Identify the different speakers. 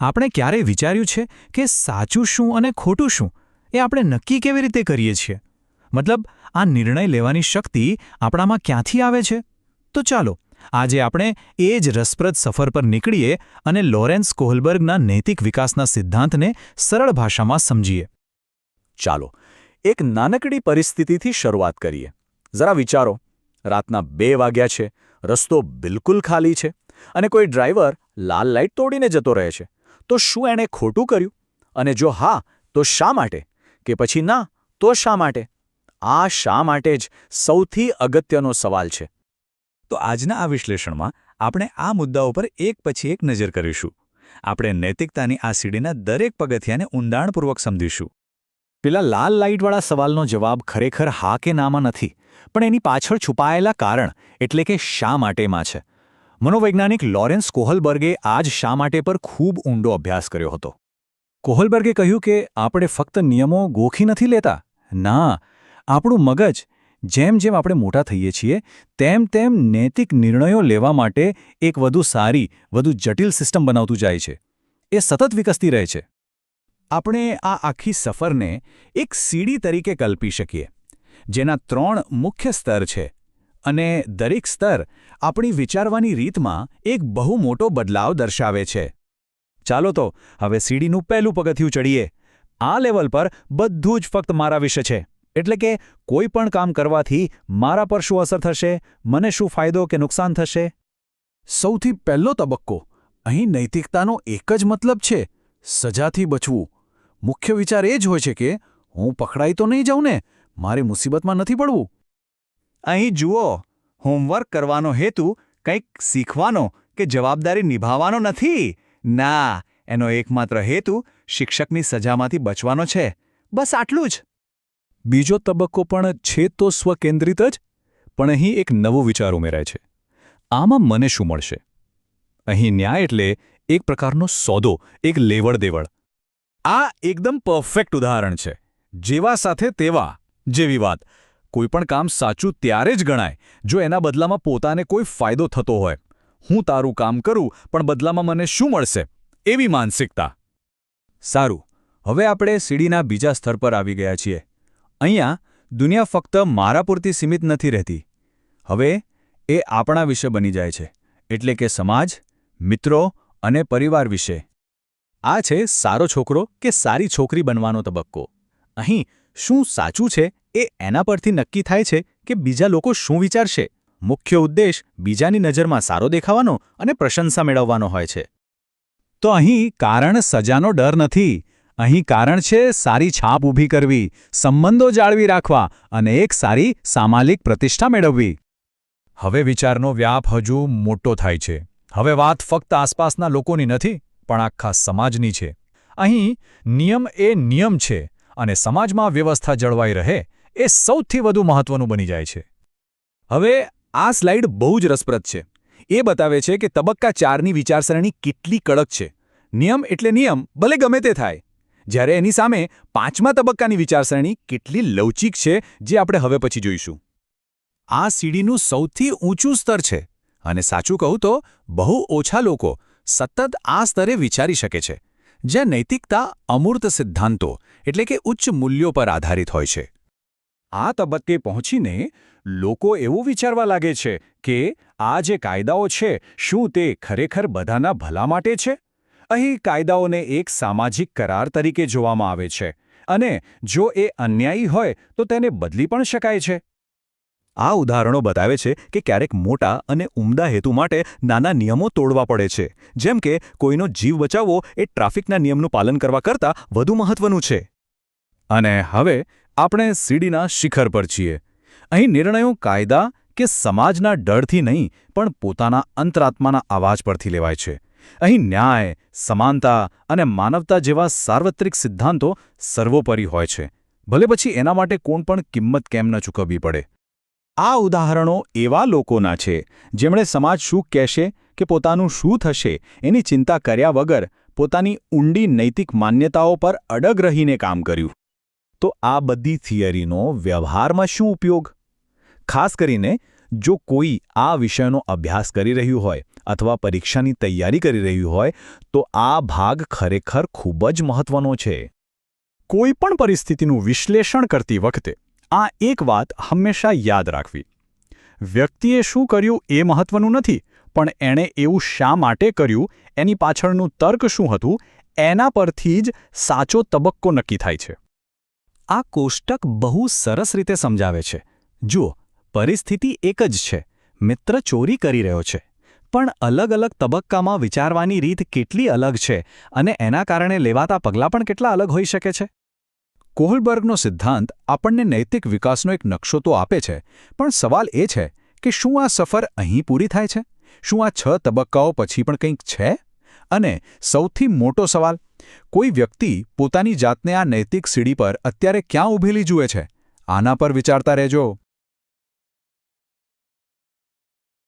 Speaker 1: આપણે ક્યારેય વિચાર્યું છે કે સાચું શું અને ખોટું શું એ આપણે નક્કી કેવી રીતે કરીએ છીએ? મતલબ, આ નિર્ણય લેવાની શક્તિ આપણામાં ક્યાંથી આવે છે? તો ચાલો આજે આપણે એ જ રસપ્રદ સફર પર નીકળીએ અને લોરેન્સ કોહલબર્ગના નૈતિક વિકાસના સિદ્ધાંતને સરળ ભાષામાં સમજીએ.
Speaker 2: ચાલો એક નાનકડી પરિસ્થિતિથી શરૂઆત કરીએ. જરા વિચારો, રાતના 2 વાગ્યા છે, રસ્તો બિલકુલ ખાલી છે અને કોઈ ડ્રાઈવર લાલ લાઇટ તોડીને જતો રહે છે. તો શું એણે ખોટું કર્યું? અને જો હા, તો શા માટે? કે પછી ના, તો શા માટે? આ શા માટે જ સૌથી અગત્યનો સવાલ છે.
Speaker 3: તો આજના આ વિશ્લેષણમાં આપણે આ મુદ્દાઓ પર એક પછી એક નજર કરીશું. આપણે નૈતિકતાની આ સીડીના દરેક પગથિયાને ઊંડાણપૂર્વક સમજીશું.
Speaker 2: પેલા લાલ લાઇટવાળા સવાલનો જવાબ ખરેખર હા કે નામાં નથી, પણ એની પાછળ છુપાયેલા કારણ એટલે કે શા માટેમાં છે. મનોવૈજ્ઞાનિક લોરેન્સ કોહલબર્ગે આ જ શા માટે પર ખૂબ ઊંડો અભ્યાસ કર્યો હતો. કોહલબર્ગે કહ્યું કે આપણે ફક્ત નિયમો ગોખી નથી લેતા. ના, આપણું મગજ જેમ જેમ આપણે મોટા થઈએ છીએ તેમ તેમ નૈતિક નિર્ણયો લેવા માટે એક વધુ સારી, વધુ જટિલ સિસ્ટમ બનાવતું જાય છે. એ સતત વિકસતી રહે છે. આપણે આ આખી સફરને એક સીડી તરીકે કલ્પી શકીએ, જેના 3 મુખ્ય સ્તર છે અને દરેક સ્તર આપણી વિચારવાની રીતમાં એક બહુ મોટો બદલાવ દર્શાવે છે. ચાલો તો હવે સીડીનું પહેલું પગથિયું ચડીએ. આ લેવલ પર બધું જ ફક્ત મારા વિશે છે. એટલે કે કોઈ પણ કામ કરવાથી મારા પર શું અસર થશે, મને શું ફાયદો કે નુકસાન થશે. સૌથી પહેલો તબક્કો, અહીં નૈતિકતાનો એક જ મતલબ છે, સજાથી બચવું. મુખ્ય વિચાર એ જ હોય છે કે હું પકડાઈ તો નહીં જાઉં ને, મારે મુસીબતમાં નથી પડવું. અહીં જુઓ, હોમવર્ક કરવાનો હેતુ કંઈક શીખવાનો કે જવાબદારી નિભાવવાનો નથી. ના, એનો એકમાત્ર હેતુ શિક્ષકની સજામાંથી બચવાનો છે. બસ આટલું જ. બીજો તબક્કો પણ છે તો સ્વકેન્દ્રિત જ, પણ અહીં એક નવો વિચાર ઉમેરાય છે. આમાં મને શું મળશે? અહીં ન્યાય એટલે એક પ્રકારનો સોદો, એક લેવડ-દેવડ. આ એકદમ પરફેક્ટ ઉદાહરણ છે. જેવા સાથે તેવા જેવી વાત. કોઈપણ કામ સાચું ત્યારે જ ગણાય જો એના બદલામાં પોતાને કોઈ ફાયદો થતો હોય. હું તારું કામ કરું પણ બદલામાં મને શું મળશે, એવી માનસિકતા. સારું, હવે આપણે સીડીના બીજા સ્તર પર આવી ગયા છીએ. અહીંયા દુનિયા ફક્ત મારા પૂરતી સીમિત નથી રહેતી. હવે એ આપણા વિશે બની જાય છે, એટલે કે સમાજ, મિત્રો અને પરિવાર વિશે. આ છે સારો છોકરો કે સારી છોકરી બનવાનો તબક્કો. અહીં શું સાચું છે એ એના પરથી નક્કી થાય છે કે બીજા લોકો શું વિચારશે. મુખ્ય ઉદ્દેશ બીજાની નજરમાં સારો દેખાવાનો અને પ્રશંસા મેળવવાનો હોય છે. તો અહીં કારણ સજાનો ડર નથી. અહીં કારણ છે સારી છાપ ઊભી કરવી, સંબંધો જાળવી રાખવા અને એક સારી સામાજિક પ્રતિષ્ઠા મેળવવી. હવે વિચારનો વ્યાપ હજુ મોટો થાય છે. હવે વાત ફક્ત આસપાસના લોકોની નથી, પણ આખા સમાજની છે. અહીં નિયમ એ નિયમ છે અને સમાજમાં વ્યવસ્થા જળવાઈ રહે એ સૌથી વધુ મહત્વનું બની જાય છે. હવે આ સ્લાઇડ બહુ જ રસપ્રદ છે. એ બતાવે છે કે તબક્કા 4ની વિચારસરણી કેટલી કડક છે. નિયમ એટલે નિયમ, ભલે ગમે તે થાય. જ્યારે એની સામે 5મા તબક્કાની વિચારસરણી કેટલી લવચીક છે, જે આપણે હવે પછી જોઈશું. આ સીડીનું સૌથી ઊંચું સ્તર છે અને સાચું કહું તો બહુ ઓછા લોકો સતત આ સ્તરે વિચારી શકે છે, જ્યાં નૈતિકતા અમૂર્ત સિદ્ધાંતો એટલે કે ઉચ્ચ મૂલ્યો પર આધારિત હોય છે. આ તબક્કે પહોંચીને લોકો એવું વિચારવા લાગે છે કે આ જે કાયદાઓ છે, શું તે ખરેખર બધાના ભલા માટે છે? અહીં કાયદાઓને એક સામાજિક કરાર તરીકે જોવામાં આવે છે અને જો એ અન્યાયી હોય તો તેને બદલી પણ શકાય છે. આ ઉદાહરણો બતાવે છે કે ક્યારેક મોટા અને ઉમદા હેતુ માટે નાના નિયમો તોડવા પડે છે, જેમ કે કોઈનો જીવ બચાવવો એ ટ્રાફિકના નિયમનું પાલન કરવા કરતાં વધુ મહત્વનું છે. અને હવે આપણે સીડીના શિખર પર છીએ. અહીં નિર્ણયો કાયદા કે સમાજના ડરથી નહીં, પણ પોતાના અંતરાત્માના અવાજ પરથી લેવાય છે. અહીં ન્યાય, સમાનતા અને માનવતા જેવા સાર્વત્રિક સિદ્ધાંતો સર્વોપરી હોય છે, ભલે પછી એના માટે કોણ પણ કિંમત કેમ ન ચૂકવવી પડે. આ ઉદાહરણો એવા લોકોના છે જેમણે સમાજ શું કહેશે કે પોતાનું શું થશે એની ચિંતા કર્યા વગર પોતાની ઊંડી નૈતિક માન્યતાઓ પર અડગ રહીને કામ કર્યું. તો આ બધી થિયરીનો વ્યવહારમાં શું ઉપયોગ? ખાસ કરીને જો કોઈ આ વિષયનો અભ્યાસ કરી રહ્યું હોય અથવા પરીક્ષાની તૈયારી કરી રહ્યું હોય તો આ ભાગ ખરેખર ખૂબ જ મહત્વનો છે.
Speaker 4: કોઈ પણ પરિસ્થિતિનું વિશ્લેષણ કરતી વખતે આ એક વાત હંમેશા યાદ રાખવી. વ્યક્તિએ શું કર્યું એ મહત્વનું નથી, પણ એણે એવું શા માટે કર્યું એની પાછળનું તર્ક શું હતું એના પરથી જ સાચો તબક્કો નક્કી થાય છે.
Speaker 2: આ કોષ્ટક બહુ સરસ રીતે સમજાવે છે. જુઓ, પરિસ્થિતિ એક જ છે. મિત્ર ચોરી કરી રહ્યો છે, પણ અલગ અલગ તબક્કામાં વિચારવાની રીત કેટલી અલગ છે અને એના કારણે લેવાતા પગલાં પણ કેટલા અલગ હોઈ શકે છે. કોહલબર્ગનો સિદ્ધાંત આપણને નૈતિક વિકાસનો એક નકશો તો આપે છે, પણ સવાલ એ છે કે શું આ સફર અહીં પૂરી થાય છે? શું આ 6 તબક્કાઓ પછી પણ કંઈક છે? અને સૌથી મોટો સવાલ, કોઈ વ્યક્તિ પોતાની જાતને આ નૈતિક સીડી પર અત્યારે ક્યાં ઊભેલી જુએ છે? આના પર વિચારતા રહેજો.